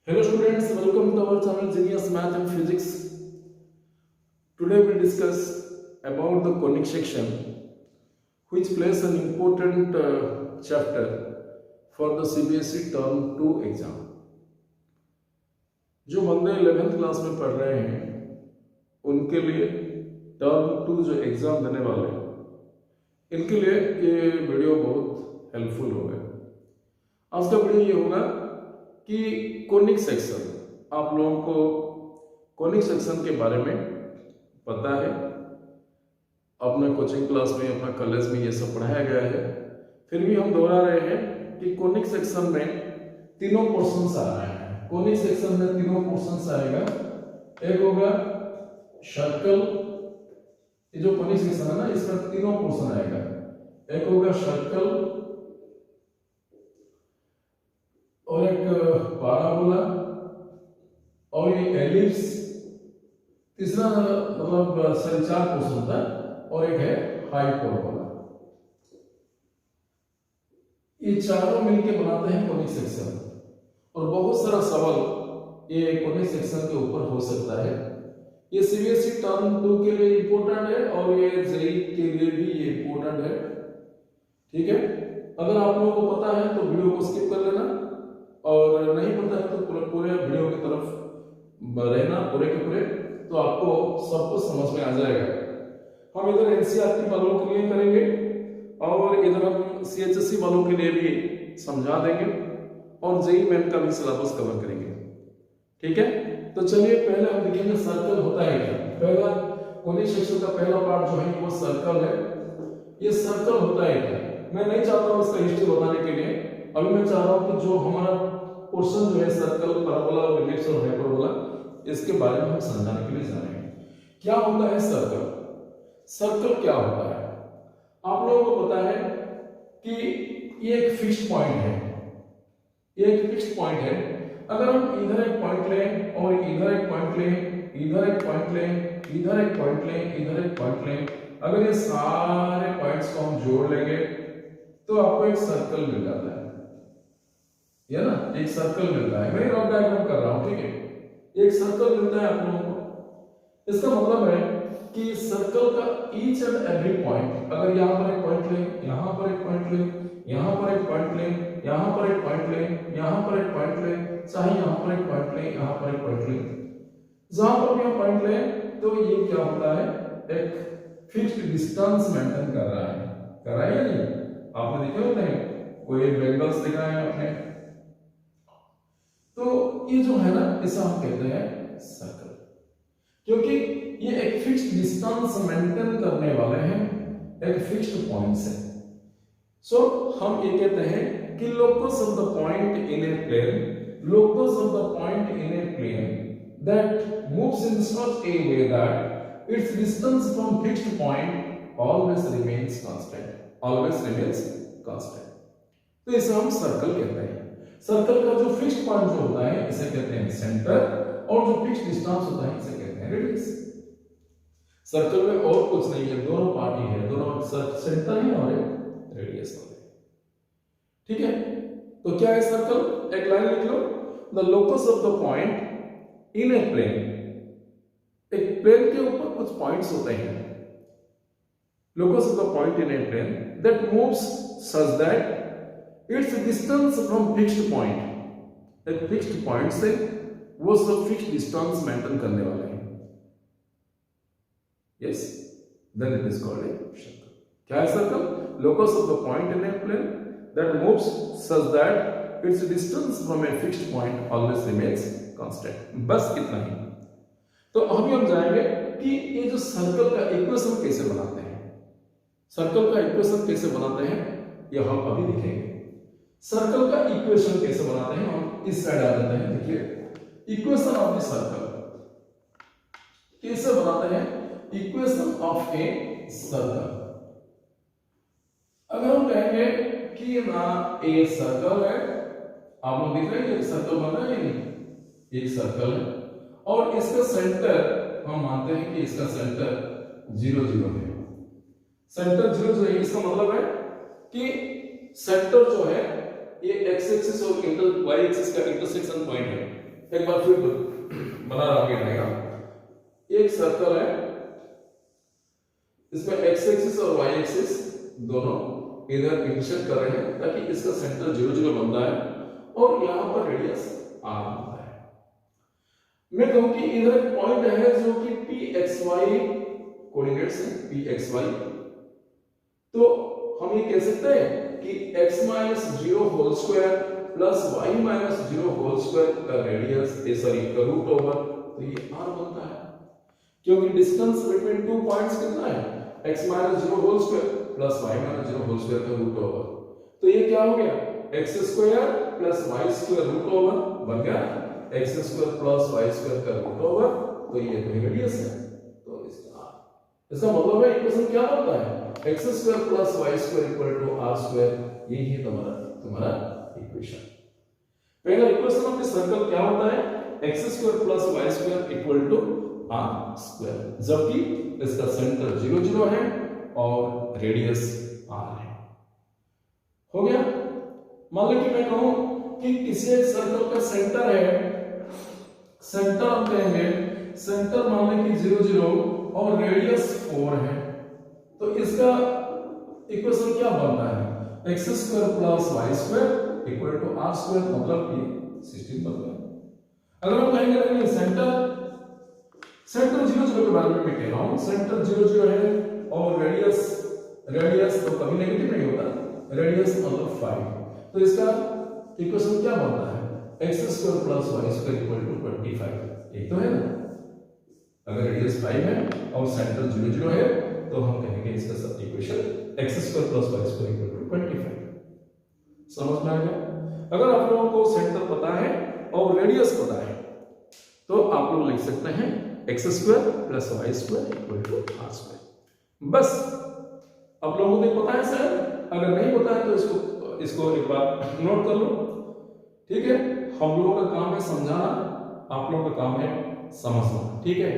Hello students, welcome to our channel Genius Math and Physics. Today we will discuss about the conic section which plays an important chapter for the CBSE Term 2 exam. जो बंदे 11th class में पढ़ रहे हैं उनके लिए term 2 जो exam देने वाले हैं इनके लिए ये वीडियो बहुत हेल्पफुल होगा। आज का वीडियो ये होगा कि कोनिक सेक्शन, आप लोगों को कोनिक सेक्शन के बारे में पता है, अपने कोचिंग क्लास में अपना कॉलेज में ये सब पढ़ाया गया है, फिर भी हम दोहरा रहे हैं कि कोनिक सेक्शन में तीनों पोर्शंस आ रहे हैं। कोनिक सेक्शन में तीनों पोर्शंस आएगा। एक होगा सर्कल, ये जो कोनिक सेक्शन है ना इसमें तीनों पोर्शन आएगा। एक होगा सर्कल और एक पैराबोला और ये एलिप्स, तीसरा मतलब संचार पोर्शन था और एक है हाइपरबोला। ये चारों मिलके बनाते हैं कोनिक सेक्शन और बहुत सारा सवाल ये कोनिक सेक्शन के ऊपर हो सकता है। ये सीबीएसई टर्म 2 के लिए इंपॉर्टेंट है और ये जेईई के लिए भी ये इंपॉर्टेंट है। ठीक है, अगर आप लोगों को पता है तो वीडियो को स्किप कर लेना और नहीं पता है तो पूरे वीडियो की तरफ रहना पूरे के पूरे, तो आपको सब कुछ समझ में आ जाएगा। हम इधर एनसीईआरटी वालों के लिए करेंगे और इधर हम सीएचएससी वालों के लिए भी समझा देंगे और जेईई मेन का भी सिलेबस कवर करेंगे। ठीक है, तो चलिए पहले हम देखेंगे सर्कल होता है क्या। पहला कोनिक सेक्शन का पहला पार्ट जो है वो सर्कल है। ये सर्कल होता है क्या, मैं नहीं चाहता हूँ इसका हिस्ट्री बताने के लिए। अभी मैं चाह रहा हूँ कि जो हमारा पोर्शन जो है सर्कल, पैराबोला और एलिप्स और हाइपरबोला, इसके बारे में हम समझाने के लिए जा रहे हैं। क्या होता है सर्कल? सर्कल क्या होता है आप लोगों को पता है कि ये एक फिक्स्ड पॉइंट है। ये एक फिक्स्ड पॉइंट है। अगर हम इधर एक पॉइंट लें और इधर एक पॉइंट लें, इधर एक पॉइंट लें, इधर एक पॉइंट लें, इधर एक पॉइंट लें, अगर ये सारे पॉइंट्स को हम जोड़ लेंगे तो आपको एक सर्कल मिल जाता है। ये ना एक सर्कल मिलता है। मैं रफ डायग्राम कर रहा हूं, ठीक है। एक सर्कल मिलता है आप लोगों को। इसका मतलब है कि सर्कल का ईच एंड एवरी पॉइंट, अगर यहां पर एक पॉइंट लें, यहां पर एक पॉइंट लें, यहां पर एक पॉइंट लें, यहां पर एक पॉइंट लें, यहां पर एक पॉइंट लें, चाहे यहां पर एक पॉइंट लें, यहां पर एक पॉइंट लें, जहां पर भी हम पॉइंट लें तो ये क्या होता है, एक फिक्स्ड डिस्टेंस मेंटेन कर रहा है। कर रहा है या नहीं? आपने देखे होते हैं, कोई बेंगल्स दिख रहा है अपने, तो ये जो है ना इसे हम कहते हैं सर्कल, क्योंकि ये एक फिक्स्ड डिस्टेंस मेंटेन करने वाले हैं एक फिक्स्ड पॉइंट से। सो हम ये कहते हैं कि locus of the point in a plane, locus of the point in a plane that moves in such a way that its distance from fixed point always remains constant, always remains constant। तो इसे हम circle कहते हैं। Circle का जो fixed point जो होता है इसे कहते हैं सेंटर और जो फिक्स्ड डिस्टेंस होता है इसे कहते हैं रेडियस। सर्कल में और कुछ नहीं है, दोनों पार्ट ही है, दोनों सेंटर है और एक रेडियस होता है। ठीक है, तो क्या है सर्कल? एक लाइन लिख लो, the locus of the point in a plane. एक प्लेन के ऊपर कुछ पॉइंट्स होते हैं, locus of the point in a plane that moves such that its distance from fixed point, एक फिक्स्ड पॉइंट से वो सब फिक्स्ड डिस्टेंस मेंटेन करने वाले हैं। Yes, then it is called a circle. क्या है circle? Locus of the point in a plane that moves such that its distance from a fixed point always remains constant. बस इतना ही। तो अभी हम जाएंगे कि ये जो सर्कल का इक्वेशन कैसे बनाते हैं। सर्कल का इक्वेशन कैसे बनाते हैं ये हम अभी देखेंगे। सर्कल का इक्वेशन कैसे बनाते हैं हम इस साइड आ जाते हैं। देखिए इक्वेशन ऑफ द सर्कल कैसे बनाते हैं। इक्वेशन ऑफ ए सर्कल, अगर हम कहेंगे कि ना ए सर्कल है, आप लोग देख रहे हैं सर्कल बन रहा है या नहीं, एक सर्कल है और इसका सेंटर हम मानते हैं कि इसका सेंटर 0 0 है। सेंटर 0 0 है, इसका मतलब है कि सेंटर जो है ये एक्स एक्सिस और वाई एक्सिस का इंटरसेक्शन पॉइंट है। एक बार फिर बना रहा हूं ये डायग्राम। एक सर्कल है, इसमें एक्स एक्सिस और वाई एक्सिस दोनों इधर इंटरसेक्ट कर रहे हैं ताकि इसका सेंटर 0 0 बनता है और यहां पर रेडियस r बनता है। मैं कहूं कि इधर एक पॉइंट है जो कि pxy कोऑर्डिनेट्स है, pxy, तो हम ये कह सकते हैं कि x - 0 whole square plus y - 0 whole square का रेडियस का रूट ओवर, तो ये r बनता है क्योंकि डिस्टेंस बिटवीन टू पॉइंट्स कितना है, x - 0 whole square plus y - 0 whole square का रूट ओवर, तो ये क्या हो गया, x square plus y square root over बन गया x square plus y square का रूट ओवर, तो ये तो रेडियस है। तो इसका मतलब है इक्वेशन क्या बनता है, x square plus y square equal to r square, यही है तुम्हारा इक्वेशन। पहला इक्वेशन ऑफ द सर्कल क्या होता है, x square plus y square equal to r square, जबकि इसका सेंटर 0 0 है और रेडियस r है। हो गया। मान लो कि मैं कहूं कि किसी एक सर्कल का सेंटर है, सेंटर हम कहेंगे, सेंटर मान लें कि 0 0 और रेडियस 4 है, तो इसका इक्वेशन क्या बनता है, x square plus y square equal to r square, मतलब कि 16 बन गया। अगर हम कहेंगे नहीं सेंटर 0 0 के बारे में मैं कह रहा हूं, सेंटर 0 0 है और रेडियस तो कभी नेगेटिव नहीं होता, रेडियस मतलब 5, तो इसका इक्वेशन क्या बनता है, x square plus y square equal to 25, एक तो है ना, अगर रेडियस 5 है और सेंटर 0 0 है तो हम कहेंगे इसका सब equation x square plus y square equal to 25। समझ में आ गया। अगर आप लोगों को सेंटर पता है और रेडियस पता है तो आप लोग लिख सकते हैं x square plus y square equal to r square. बस आप लोगों को पता है सर, अगर नहीं पता है तो इसको एक बार नोट कर लो, ठीक है। हम लोगों का काम है समझाना, आप लोगों का काम है समझना, ठीक है।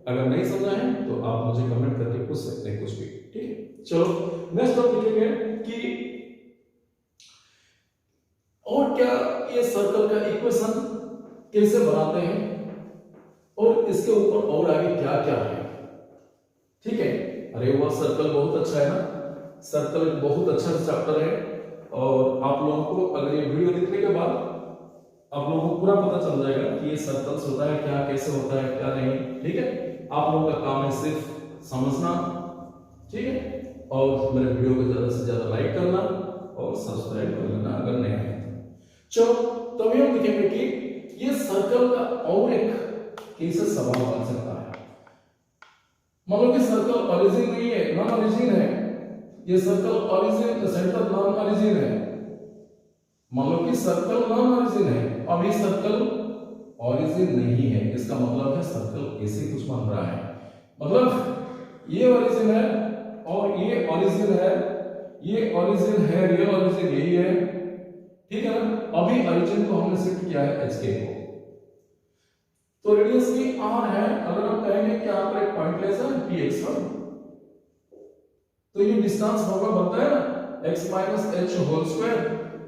अगर नहीं समझा है तो आप मुझे कमेंट करके पूछ सकते हैं कुछ भी, ठीक है। चलो नेक्स्ट हम लिखेंगे कि और क्या ये सर्कल का इक्वेशन कैसे बनाते हैं और इसके ऊपर और आगे क्या क्या है, ठीक है। अरे वह सर्कल बहुत अच्छा है ना, सर्कल एक बहुत अच्छा चैप्टर है और आप लोगों को अगर ये वीडियो देखने के बाद आप लोगों को पूरा पता चल जाएगा कि ये सर्कल्स होता है क्या, कैसे होता है क्या नहीं, ठीक है। आप लोगों का काम है सिर्फ समझना, ठीक है, और मेरे वीडियो को ज्यादा से ज्यादा लाइक करना और सब्सक्राइब कर लेना अगर नहीं है। चलो तभी हम देखेंगे कि ये सर्कल का और एक कैसे सवाल बन सकता है। मान लो कि सर्कल ओरिजिन नहीं है, नॉन ओरिजिन है, ये circle origin centre non origin है। मान लो कि सर्कल नॉन ओरिजिन है, अब ये सर्कल ओरिजिन नहीं है, इसका मतलब है सर्कल ऐसे कुछ बन रहा है, मतलब ये ओरिजिन है और ये ओरिजिन है, ये ओरिजिन है, रियल ओरिजिन यही है, ठीक है ना। अभी ओरिजिन को हमने शिफ्ट किया है HK को, तो रेडियस भी r है। अगर हम कहेंगे कि यहां पर एक पॉइंट लेस है px1, तो ये डिस्टेंस होगा बनता है ना x - h whole square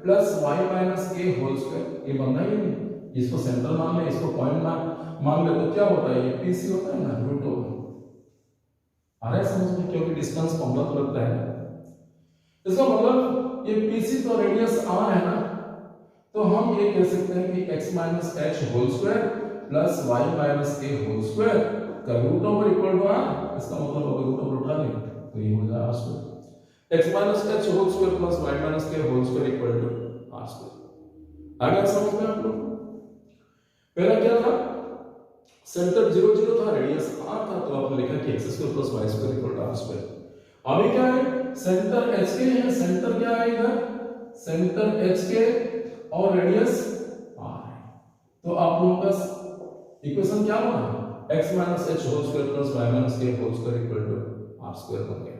plus y - k whole square, ये बनता है नहीं। इसको सेंटर मान ले, इसको पॉइंट मान ले, तो क्या होता है, ये pc होता है ना, रूट ओवर। आ रहा है समझ में, क्योंकि डिस्टेंस फॉर्मूला तो लगता है। इसका मतलब ये pc तो रेडियस r है ना, तो हम ये कह सकते हैं कि x - h whole square plus y - k whole square का root over equal to r। इसका मतलब अगर रूट ओवर उठा लें तो ये हो जाएगा r square, x - h whole square plus y - k whole square equal to r square. आ गया समझ में आप लोग। पहला क्या था, सेंटर 0 0 था, रेडियस r था, तो आपने लिखा कि x square plus y square equal to r square. अभी क्या है, सेंटर HK है, सेंटर क्या है इधर, सेंटर HK और रेडियस r है, तो आप लोगों का इक्वेशन क्या बना, x - h whole square plus y - k whole square equal to r square बन गया।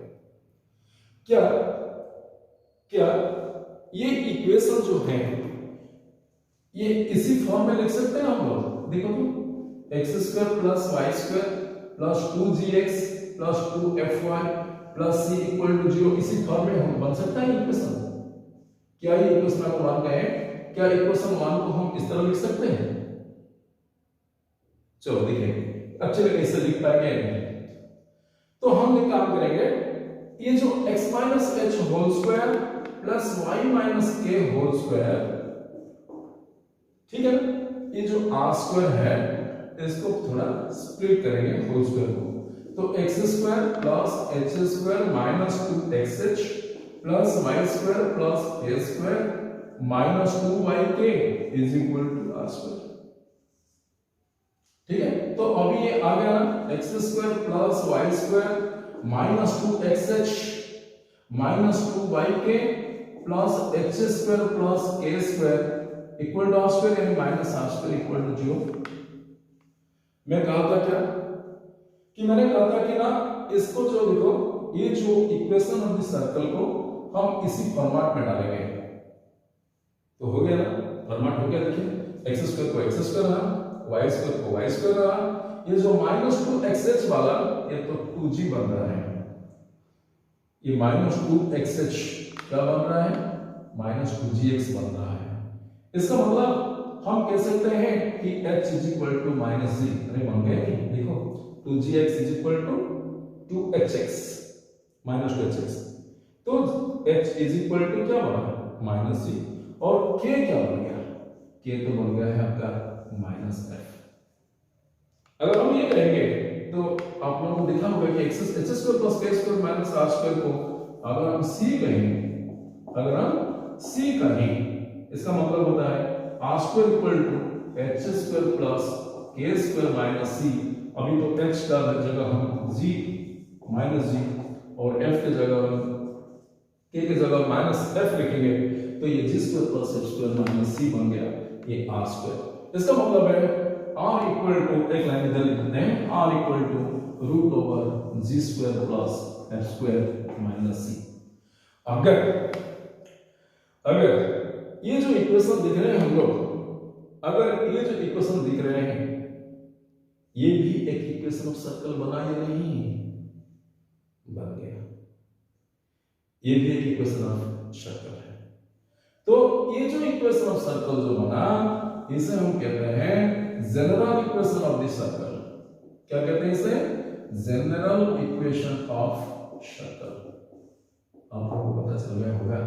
क्या ये इक्वेशन जो है ये इसी फॉर्म में लिख सकते हैं हम लोग। देखो तो x square plus y square plus 2gx plus 2fy plus c equal to 0, इसी फॉर्म में हम बन सकता है इक्वेशन। क्या ये इक्वेशन आपको मान गए, क्या इक्वेशन 1 को हम इस तरह लिख सकते हैं, चलो देखेंगे एक्चुअली कैसे लिख पाएंगे नहीं। तो हम एक काम करेंगे, ये जो x minus H whole square plus y minus K whole square, ठीक है ना, ये जो r स्क्वायर है इसको थोड़ा स्प्लिट करेंगे होल स्क्वायर को, तो x square plus h square minus 2xh plus y square plus a square minus 2yk is equal to r square. ठीक है, तो अभी ये आ गया x square plus y square minus 2xh minus 2yk plus h square plus k square equal to r square यानी minus r square equal to 0। मैं कहा था क्या कि मैंने कहा था कि ना इसको जो देखो ये जो इक्वेशन ऑफ द सर्कल को हम इसी फॉर्मेट में डालेंगे, तो हो गया ना, फॉर्मेट हो गया। देखिए x स्क्वायर को x स्क्वायर रहा, y स्क्वायर को y स्क्वायर रहा, ये जो माइनस 2xh वाला ये तो 2g बन रहा है, ये माइनस 2xh क्या बन रहा है, माइनस 2gx बन रहा है। इसका मतलब हम कह सकते हैं कि h is equal to minus g, अरे बन गया नहीं, देखो 2gx is equal to 2hx minus 2hx, तो h इज इक्वल टू क्या बना माइनस g, और k क्या बन गया, k तो बन गया है आपका माइनस f। अगर हम ये करेंगे तो आप लोगों को दिखा होगा कि h square plus k square minus r square को अगर हम c कहें, अगर हम c कहें इसका मतलब होता है r square equal to h square plus k square minus c। अभी तो h का जगह हम g माइनस g और f के जगह हम k के जगह माइनस f लिखेंगे, तो ये g square plus f square minus c बन गया ये r स्क्वायर। इसका मतलब है r इक्वल टू, एक लाइन इधर लिखते हैं, r equal to root over g square plus f square minus c। अगर ये जो इक्वेशन दिख रहे हैं हम लोग, अगर ये जो इक्वेशन दिख रहे हैं ये भी एक इक्वेशन ऑफ सर्कल बना या नहीं, बन गया, ये भी एक इक्वेशन ऑफ सर्कल है। तो ये जो इक्वेशन ऑफ सर्कल जो बना इसे हम कहते हैं general equation of the circle. क्या कहते हैं इसे, जनरल इक्वेशन ऑफ सर्कल। आप लोगों को पता चल गया होगा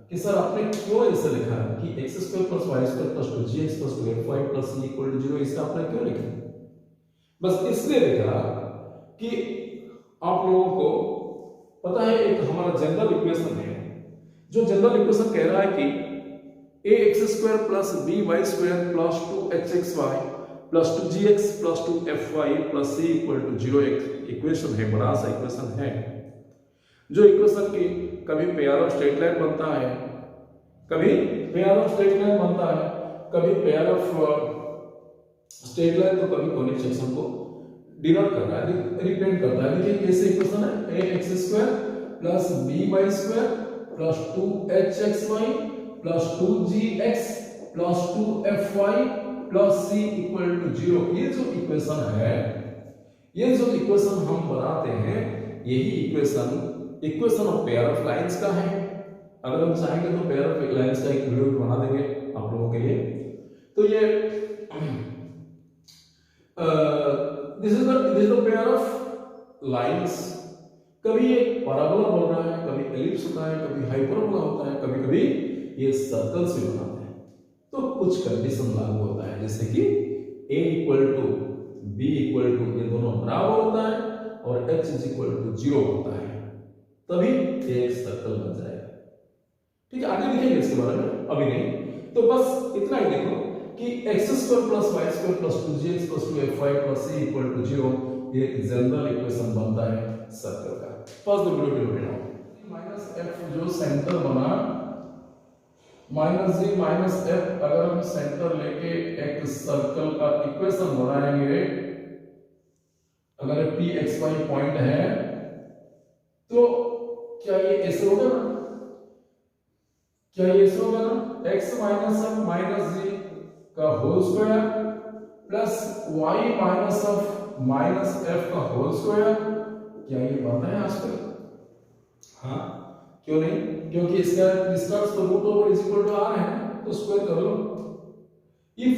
कि सर आपने क्यों ऐसे लिखा कि x square plus y square plus 2gx plus 2fy plus c equal to 0, इसका आपने क्यों लिखा, बस इसलिए लिखा कि आप लोगों को पता है एक हमारा जनरल इक्वेशन है, जो जनरल इक्वेशन कह रहा है कि ax square plus by square plus 2hxy plus 2gx plus 2fy plus c equal to 0 एक इक्वेशन है, बड़ा सा इक्वेशन है, जो इक्वेशन की कभी पेयर ऑफ स्ट्रेट लाइन बनता है, कभी पेयर ऑफ स्ट्रेट लाइन बनता है, कभी पेयर ऑफ स्ट्रेट लाइन तो कभी कॉनिक सेक्शन को डिनोट करता है, रिप्रेजेंट करता है। देखिए कैसे इक्वेशन है, ax square plus by square plus 2hxy plus 2gx plus 2fy plus c equal to 0। ये जो इक्वेशन है, ये जो इक्वेशन हम बनाते हैं, यही equation of pair of lines का है। अगर हम चाहेंगे तो पेयर ऑफ लाइंस का एक वीडियो बना देंगे आप लोगों के लिए। तो ये this is the pair of lines. कभी ये पैराबोला बोल रहा है, कभी एलिप्स होता है, कभी हाइपरबोला होता है, कभी कभी ये सर्कल से बनाते हैं। तो कुछ कंडीशन लागू होता है, जैसे कि a equal to b equal to ये दोनों बराबर होता है और h इज इक्वल टू 0 होता है, तभी एक सर्कल बन जाएगा। ठीक है, आगे लिखेंगे इसके बारे में, अभी नहीं। तो बस इतना ही देखो कि x square plus y square plus 2gx plus 2fy plus c equal to 0 ये जनरल इक्वेशन बनता है सर्कल का। First the video till now minus f जो सेंटर बना, माइनस g माइनस f, अगर हम सेंटर लेके एक सर्कल का इक्वेशन बनाएंगे, अगर p xy पॉइंट है तो क्या ये ऐसे होगा ना, क्या ये ऐसे होगा ना, x minus f minus g का whole square plus y minus of minus f का होल स्क्वायर, क्या ये बनता है आजकल? हाँ, क्यों नहीं, क्योंकि इसका तो root over is equal to r है, तो स्क्वायर कर लो। If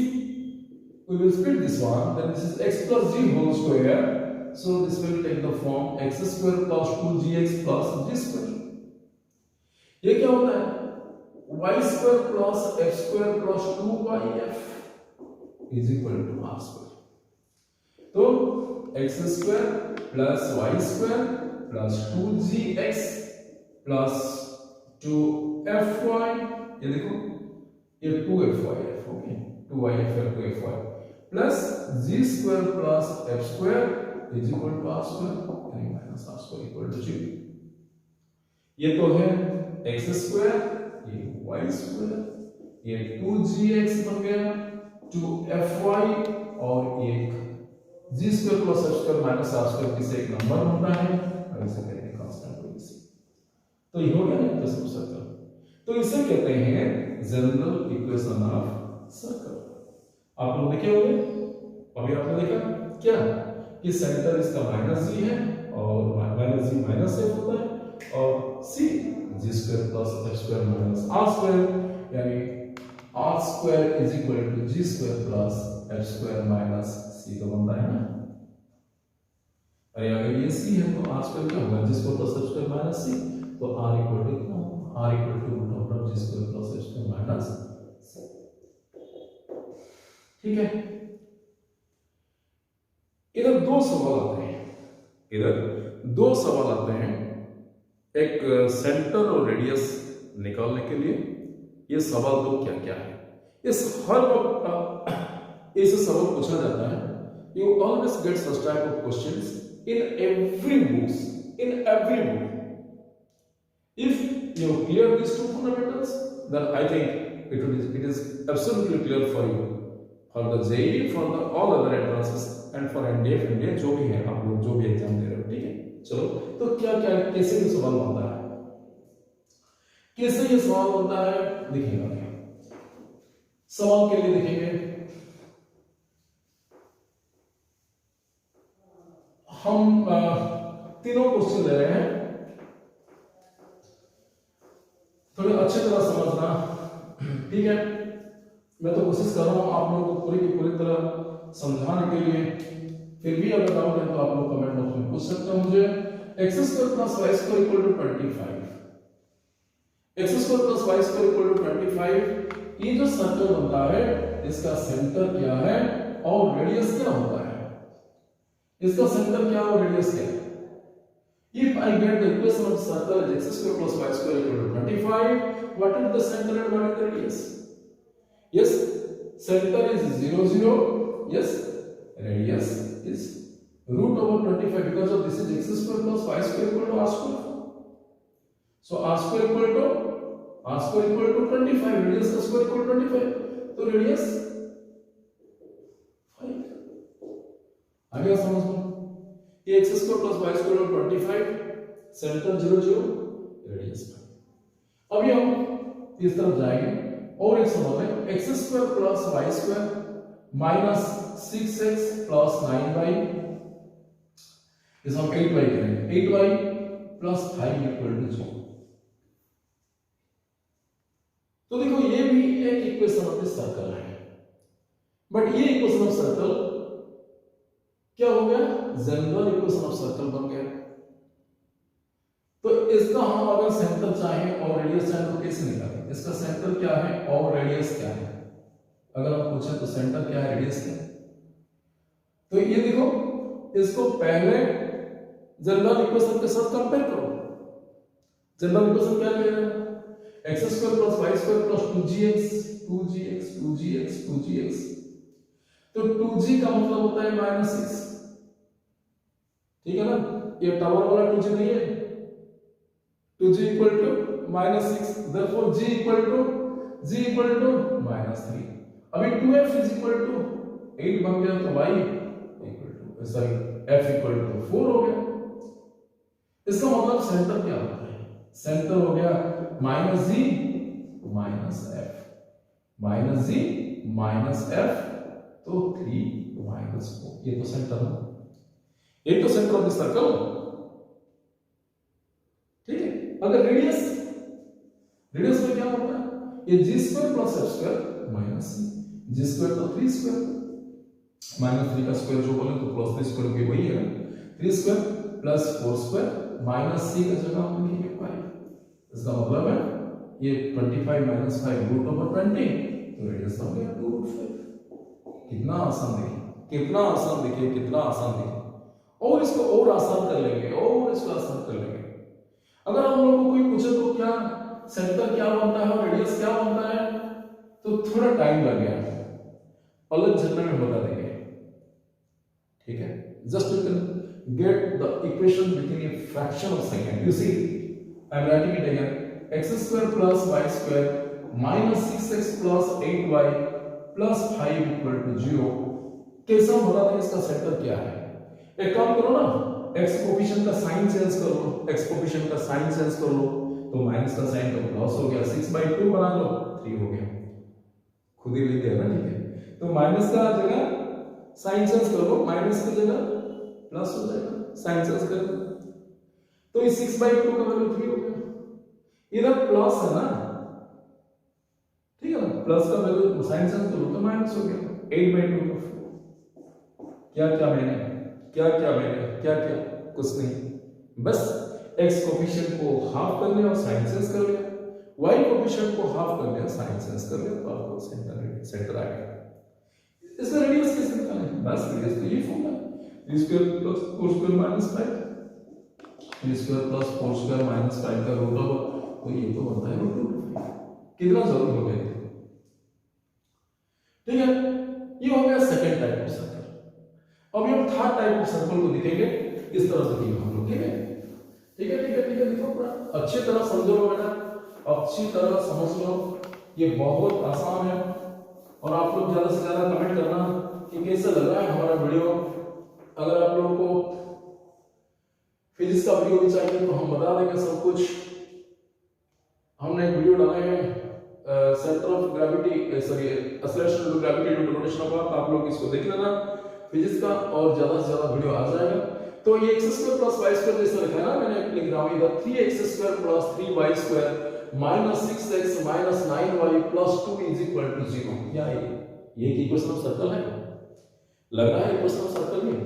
we will split this one, then this is x plus g whole square, so this will take the form x square plus 2gx plus g square. ये क्या होता है, y square plus f square plus 2yf is equal to r square. तो x square plus y square plus 2gx plus 2fy, ये देखो ये 2fy है, okay 2yf है 2fy plus g square plus f square is equal to r square यानी minus r square equal to 0. ये तो है x square, ये y square, ये 2gx बन गया 2fy और एक g square plus f square minus r square किसे एक नंबर होता है और इसे कहते हैं कांस्टेंट पोजीशन. तो ये हो गया ना इक्वेशन सर्कल. तो इसे कहते हैं जनरल इक्वेशन ऑफ सर्कल. आप लोग देखे होंगे, अभी आपने देखा क्या कि सेंटर इसका माइनस जी है और माइनस जी माइनस एफ होता है और C G square plus F square minus R square यानी R square is equal to G square plus F square minus C तो बनता है ना. अरे अगर ये सी है तो आर स्क्वायर क्या होगा, G square plus F square minus C, तो आर इक्वल टू कितना होगा, R equal to root of G square plus F square minus C. ठीक है. इधर दो सवाल आते हैं, एक सेंटर और रेडियस निकालने के लिए. ये सवाल दो क्या क्या है, इस हर वक्त ऐसे सवाल पूछा जाता है. You always get such type of questions in every book. If you clear these two fundamentals, then I think it is absolutely clear for you for the JEE, for the all other entrances and for NDF, NDA जो भी है आप लोग जो भी exam दे रहे हो. ठीक है, चलो तो क्या क्या कैसे ये सवाल बनता है, कैसे ये सवाल बनता है देखिएगा. सवाल के लिए देखेंगे हम तीनों क्वेश्चन ले रहे हैं, थोड़ी अच्छी तरह समझना. ठीक है, मैं तो कोशिश कर रहा हूं आप लोगों को पूरी की पूरी तरह समझाने के लिए. फिर भी अगर डाउट है तो आप लोग कमेंट बॉक्स में पूछ सकते हो मुझे. x square plus y square equal to 25, x square plus y square equal to 25. ये जो सर्कल बनता है इसका सेंटर क्या है और रेडियस क्या होता है, इसका सेंटर क्या और रेडियस क्या है. If I get the equation of circle as x square plus y square equal to 25, what is the center and what is the radius? Yes, center is 0, 0. Yes, radius is root over 25 because of this is x square plus y square equal to r square. So r square equal to 25. Radius का square equal to 25. तो radius 5. आ गया समझ में? ये x square plus y square और 25, centre 0, 0, radius 5. अभी हम इस तरफ जाएंगे और एक सवाल है x square plus y square minus 6x plus 9y, इसे हम 8y करेंगे. 8y plus 5 equal to 0. तो देखो ये भी एक इक्वेशन ऑफ द सर्कल है, बट ये इक्वेशन ऑफ सर्कल क्या हो गया, जनरल इक्वेशन ऑफ सर्कल बन गया. तो इसका हम अगर सेंटर चाहें और रेडियस चाहें तो कैसे निकालें, इसका सेंटर क्या है और रेडियस क्या है. अगर हम पूछें तो सेंटर क्या है रेडियस क्या है, तो ये देखो इसको पहले जनरल इक्वेशन के साथ कंपेयर करो. जनरल इक्वेशन क्या ले रहे हैं, x square plus y square plus 2gx. तो 2g का मतलब होता है -6. ठीक है ना, ये टावर वाला 2g नहीं है. 2g equal to -6, therefore g equal to -3. अभी 2f इज इक्वल टू 8 बन गया तो y equal to sorry f equal to 4 हो गया. इसका मतलब सेंटर क्या होता है, सेंटर हो गया -g -f तो 3 -4. ये तो सेंटर है, ये तो सेंटर ऑफ द सर्कल. ठीक है. अगर रेडियस में क्या होता है, ये G square plus F square minus C. G square तो 3 स्क्वायर, माइनस 3 का स्क्वायर जो बोले तो प्लस 3 स्क्वायर भी वही है ना, 3 square plus 4 square minus c का जगह हम लिखेंगे 5। इसका मतलब है ये 25 माइनस 5 रूट ओवर 20, तो रेडियस हो गया 2√5। कितना आसान देखिए, कितना आसान देखिए, कितना आसान देखिए। और इसको और आसान कर लेंगे, और इसको आसान कर लेंगे। अगर हम लोगों को कोई पूछे तो क्या सेंटर क्या बनता है और रेडियस क्या बनता है, तो थोड़ा टाइम लग गया, अलग झटने में बता देंगे, ठीक है। Just you can get the equation within a fraction of second. You see I am writing it again, x² plus y² minus 6x plus 8y plus 5 equal to 0। कैसा बता दें इसका सेंटर क्या है। एक काम करो ना, x कोफिशिएंट का साइन चेंज कर लो, x कोफिशिएंट का साइन चेंज कर लो, तो माइनस का साइन तो प्लस हो गया, 6/2 बना लो, 3 हो गया, खुद ही लिख दिया ना, ठीक है। तो माइनस का जगह साइन चेंज कर लो, माइनस की जगह प्लस हो जाएगा, साइन चेंज कर लो, तो ये 6/2 का वैल्यू 3 हो गया। इधर प्लस है ना, ठीक है ना, प्लस का वैल्यू साइन चेंज करो तो माइनस हो गया, 8/2 का 4। क्या क्या मैंने कुछ नहीं, बस x कोफिशिएंट को हाफ कर लिया और साइन चेंज कर लिया, y कोफिशिएंट को हाफ कर लिया, साइन चेंज कर लिया, तो आपको सेंटर आ गया। इसका रेडियस कैसे निकालें, बस रेडियस तो ये फॉर्मूला है, 3² प्लस 4² माइनस 5, 3² प्लस 4² माइनस 5 का रूट ओवर, तो ये तो बनता है √5। कितना जरूरी हो गया, ठीक है। ये हो गया सेकंड टाइप ऑफ सर्कल। अभी हम थर्ड टाइप ऑफ सर्कल को दिखेंगे, इस तरह से दिखेगा हम लोग, ठीक है, ठीक है, ठीक है, ठीक है। देखो पूरा अच्छी तरह समझो बेटा, अच्छी तरह समझ लो, ये बहुत आसान है। और आप लोग ज्यादा से ज्यादा कमेंट करना कि कैसा लग रहा है हमारा वीडियो। अगर आप लोगों को फिजिक्स का वीडियो भी चाहिए तो हम बता देंगे सब कुछ। हमने एक वीडियो डाले हैं centre of gravity, sorry acceleration of gravity due to rotation of earth, आप लोग इसको देख लेना फिजिक्स का, और ज्यादा से ज्यादा वीडियो आ जाएगा। तो ये x² प्लस y² जैसा लिखा है ना, मैंने लिख रहा हूं इधर 3x² plus 3y² minus 6x minus 9y plus 2 is equal to 0। क्या ये इक्वेशन ऑफ सर्कल है? लग रहा है इक्वेशन ऑफ सर्कल में,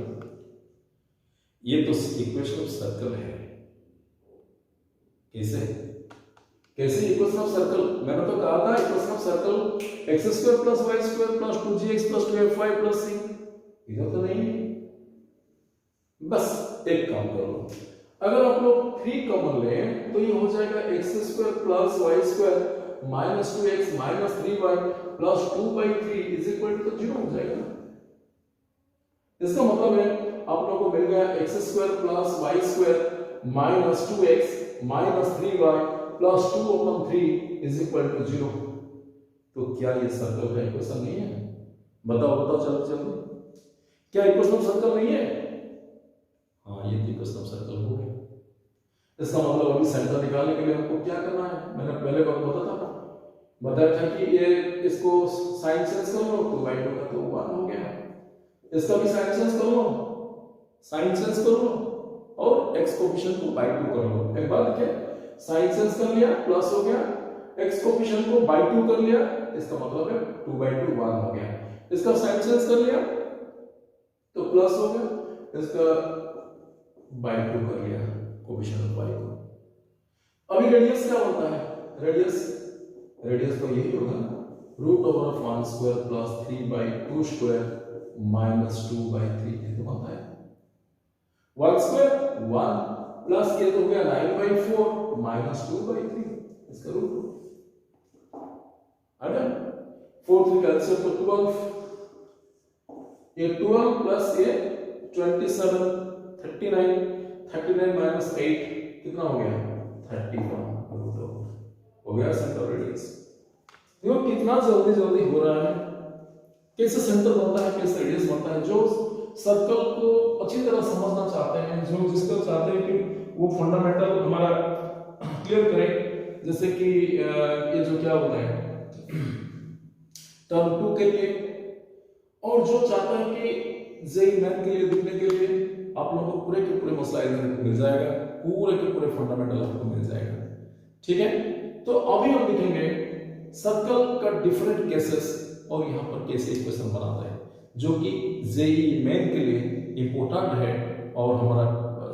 ये तो इक्वेशन ऑफ सर्कल है। कैसे इक्वेशन ऑफ सर्कल? मैंने तो कहा था equation of circle x² plus y² plus 2gx plus 2fy plus c, इधर तो नहीं है। बस एक काम कर लो, अगर आप लोग 3 कॉमन लें तो ये हो जाएगा x² plus y² minus 2x minus 3y plus 2/3 is equal to 0 हो जाएगा। इसका मतलब है आप लोगों को मिल गया x² plus y² minus 2x minus 3y plus 2/3 is equal to 0। तो क्या ये सर्कल का इक्वेशन नहीं है? बताओ जल्दी, क्या इक्वेशन ऑफ सर्कल नहीं है? हाँ, ये तो इक्वेशन ऑफ सर्कल हो गया। इसका मतलब अभी सेंटर निकालने के लिए हमको क्या करना है? मैंने पहले बताया था कि ये इसको साइन चेंज कर लो, 2/2 का तो 1 हो गया, इसका भी साइन चेंज कर लो और x कोफिशिएंट को बाय 2 कर लो। एक बार देखिए, साइन चेंज कर लिया, प्लस हो गया, x कोफिशिएंट को बाय 2 कर लिया, इसका मतलब है 2/2 1 हो गया, इसका साइन चेंज कर लिया तो प्लस हो गया, इसका बाय 2 कर लिया कोफिशिएंट बाय 2। अभी रेडियस क्या होता है? रेडियस तो यही होगा √1² प्लस 3/2² माइनस 2/3, ये तो होता है। y² 1 प्लस ये तो हो गया 9/4 माइनस 2/3, इसका रूट है 4 3 कैंसिल तो 12, ये 12 प्लस ये 27 39 माइनस 8 कितना हो गया? 31 हो गया सेंटर रेडियस। देखो कितना जल्दी हो रहा है, कैसे सेंटर बनता है, कैसे रेडियस बनता है। जो सर्कल को अच्छी तरह समझना चाहते हैं, जो जिसको चाहते हैं कि वो फंडामेंटल हमारा क्लियर करें, जैसे कि ये जो क्या होता है टर्म 2 के लिए, और जो चाहता है कि जेई मैथ के लिए दिखने के लिए आप लोगों को पूरे के पूरे मसला इधर मिल जाएगा, पूरे के पूरे फंडामेंटल आपको मिल जाएगा, ठीक है। तो अभी हम देखेंगे सर्कल का डिफरेंट केसेस और यहां पर कैसे इक्वेशन बनाता है। जो कि जेईई मेन के लिए इम्पोर्टेंट है और हमारा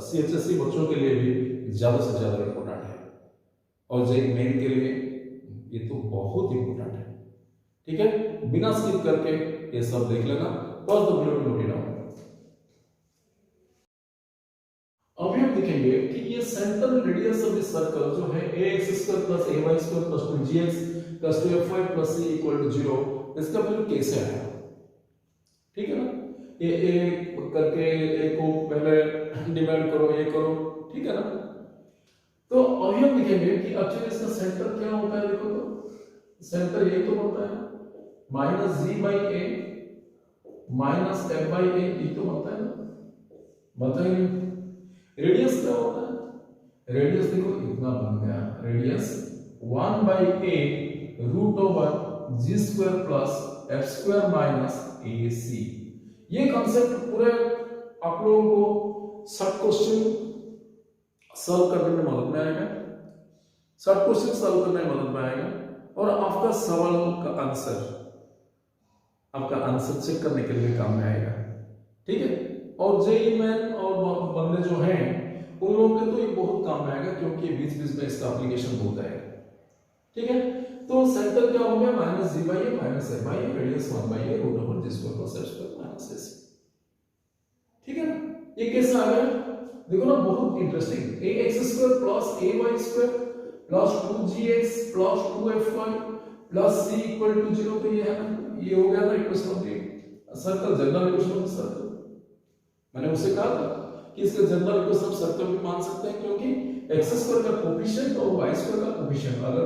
सीएचएसई बच्चों के लिए भी ज़्यादा से ज़्यादा इम्पोर्टेंट है, और जेईई मेन के लिए ये तो बहुत इम्पोर्टेंट है। ठीक है, बिना स्किप करके ये सब देख लेना, pause the video note it down. अभी हम देखेंगे कि ये central radius of this circle जो है ax² + ay² + 2gx + 2fy + c = 0, इसका वैल्यू कैसे आया? ठीक है ना, ये करके ए को पहले डिवाइड करो, ये करो, ठीक है ना। तो अभी हम देखेंगे कि एक्चुअली इसका सेंटर क्या होता है। देखो तो सेंटर ये तो होता है -g/a -f/a, ये तो होता है ना, बताइए रेडियस क्या होता है। रेडियस देखो इतना बन गया, radius 1/a √g² + f² - ac। ये कॉन्सेप्ट पूरे आप लोगों को सब क्वेश्चन सॉल्व करने में मदद में आएगा, सब क्वेश्चन सॉल्व करने में मदद में आएगा, और आपका सवाल का आंसर, आपका आंसर चेक करने के लिए काम में आएगा। ठीक है, और जेईई मेन और बंदे जो हैं उन लोगों के तो ये बहुत काम में आएगा, क्योंकि बीच बीच में इसका एप्लीकेशन होता है। ठीक है, तो सेंटर क्या हो गया -g/a -f/a, radius 1/a √g² + f² - ac। ठीक है ना, ये कैसे आ गया देखो ना, बहुत interesting. ax² + ay² + 2gx + 2fy + c = 0, तो ये है ना, ये हो गया ना equation of the circle, general equation of the circle. मैंने उसे कहा था कि इसके जनरल इक्वेशन ऑफ सर्कल भी मान सकते हैं, क्योंकि x² का कोएफिशिएंट और y² का कोएफिशिएंट अगर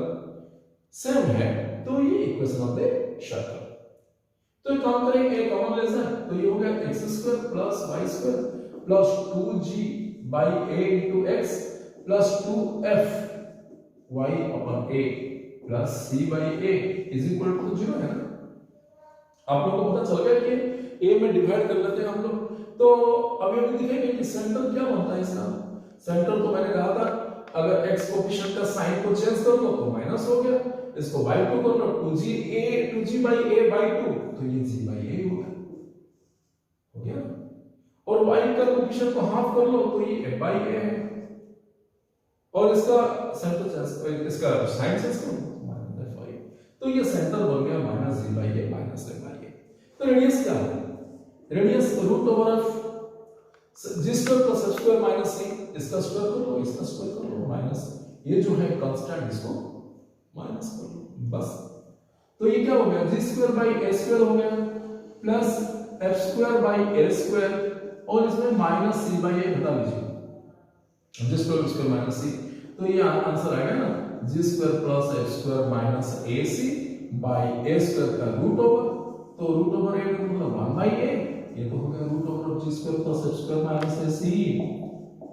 सेम है तो ये इक्वेशन ऑफ द सर्कल। तो एक काम करें, एक कॉमन लेते हैं, तो ये हो गया x² + y² + 2g/a × x + 2f(y/a) + c/a = 0 है ना। आप लोगों को पता चल गया कि a में डिवाइड कर लेते हैं हम लोग। तो अभी हम दिखेंगे कि सेंटर क्या बनता है इसका। सेंटर तो मैंने कहा था, अगर x कोएफिशिएंट का साइन को चेंज कर लो तो माइनस हो गया, इसको y2 कर लो 2g/a/2, तो ये g/a हो गया, और y का कोएफिशिएंट को हाफ कर लो तो ये f/a है, और इसका सेंटर चेंज, इसका साइन चेंज कर लो -f/a, तो ये सेंटर बन गया -g/a -f/a। तो रेडियस क्या है, रेडियस √g² + f² - c, इसका स्क्वायर कर लो, इसका स्क्वायर कर लो, माइनस ये जो है कांस्टेंट, इसको माइनस कर लो, बस। तो ये क्या हो गया, g² / a² हो गया प्लस f² / a², और इसमें -c/a घटा लीजिए, g² - c, तो ये आंसर आएगा ना, g² + f² - ac/a² का रूट ओवर, तो √a मतलब 1/a, ये तो हो गया √g² + f² - ac।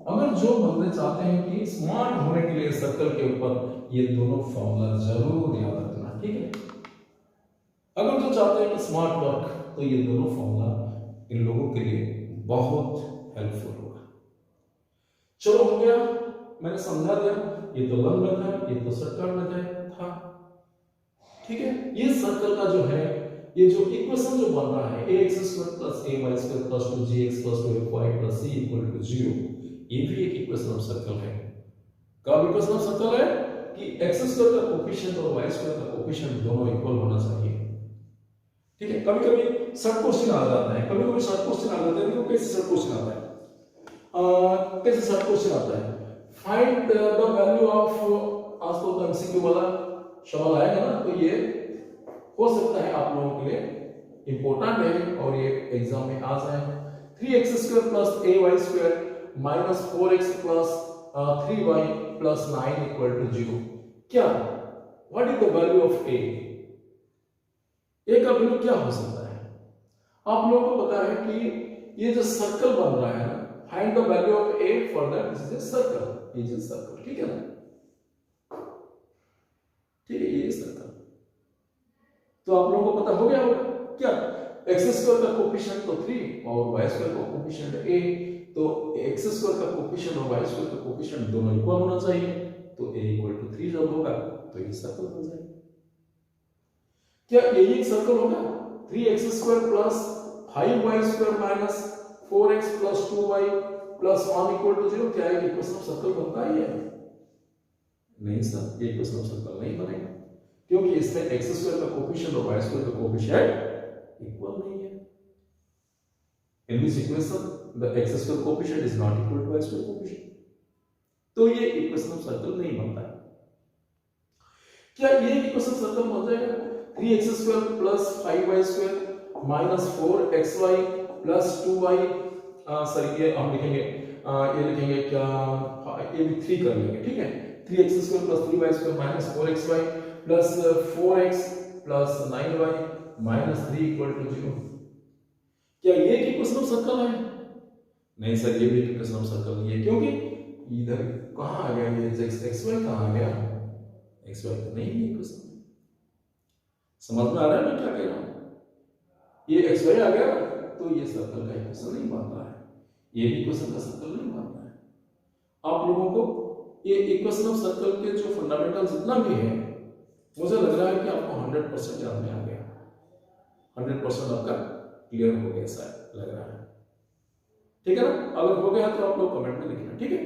अगर जो बंदे चाहते हैं कि स्मार्ट होने के लिए सर्कल के ऊपर ये दोनों फॉर्मूला जरूर याद रखना, ठीक है। अगर जो चाहते हैं कि स्मार्ट वर्क, तो ये दोनों फॉर्मूला इन लोगों के लिए बहुत हेल्पफुल होगा। चलो हो गया, मैंने समझा दिया, ये तो लंब मेथड, ये तो सर्कल मेथड था। ठीक है, ये सर्कल का जो है, ये जो इक्वेशन जो बन रहा है ax² + ay² + 2gx + 2fy + c = 0, ये भी एक इक्वेशन ऑफ सर्कल है। कब इक्वेशन ऑफ सर्कल है कि x² का कोएफिशिएंट और y² का कोएफिशिएंट दोनों इक्वल होना चाहिए। ठीक है, कभी कभी शॉर्ट क्वेश्चन आ जाता है, कभी कभी शॉर्ट क्वेश्चन आ जाता है। देखो कैसे शॉर्ट क्वेश्चन आता है, कैसे शॉर्ट क्वेश्चन आता है, फाइंड द वैल्यू ऑफ, आज तो एमसीक्यू वाला सवाल आएगा ना, तो ये हो सकता है आप लोगों के लिए इंपॉर्टेंट है और ये एग्जाम में आ जाए। 3x² + ay² - 4x + 3y + 9 = 0। क्या, what is the value of a? a का वैल्यू क्या हो सकता है? आप लोगों को पता है कि ये जो सर्कल बन रहा है ना, find the value of a for that this is a circle, is a circle, ठीक है ना, ठीक है, ये सर्कल। तो आप लोगों को पता हो गया होगा क्या, x² का कोएफिशिएंट तो 3 और y² का कोएफिशिएंट a, तो x² का कोएफिशिएंट और y² का कोएफिशिएंट दोनों इक्वल होना चाहिए, तो a = 3 जब होगा तो ये सर्कल बन जाएगा। क्या यही एक सर्कल होगा, 3x² + 5y² minus 4x plus 2y plus 1 equal to 0 क्या है इक्वेशन ऑफ सर्कल बनता ही है? नहीं सर, ये इक्वेशन ऑफ सर्कल नहीं बनेगा क्योंकि इसमें x² का कोएफिशिएंट और y² का कोएफिशिएंट इक्वल नहीं है। In this equation, the x² coefficient is not equal to y² coefficient. तो ये इक्वेशन ऑफ सर्कल नहीं बनता है। क्या ये इक्वेशन ऑफ सर्कल बन जाएगा? 3x² plus 5y² minus 4xy plus 2y, sorry ये हम लिखेंगे, ये लिखेंगे क्या, ये भी 3 कर लेंगे, ठीक है। 3x² plus 3y² minus 4xy plus 4x plus 9y minus 3 equal to 0। क्या ये इक्वेशन ऑफ सर्कल है? नहीं सर, ये भी इक्वेशन ऑफ सर्कल नहीं है क्योंकि इधर कहां आ गया ये xy कहां आ गया? xy तो नहीं है इक्वेशन। समझ में आ रहा है मैं क्या कह रहा हूं? ये xy आ गया तो ये सर्कल का इक्वेशन नहीं बनता है, ये भी इक्वेशन का सर्कल नहीं बनता है। आप लोगों को ये इक्वेशन ऑफ सर्कल के जो फंडामेंटल जितना भी है, मुझे लग रहा है कि आपको 100% याद में आ गया, 100% आपका क्लियर हो गया, ऐसा लग रहा है, ठीक है ना? अगर हो गया तो आप लोग कमेंट में लिखना, ठीक है।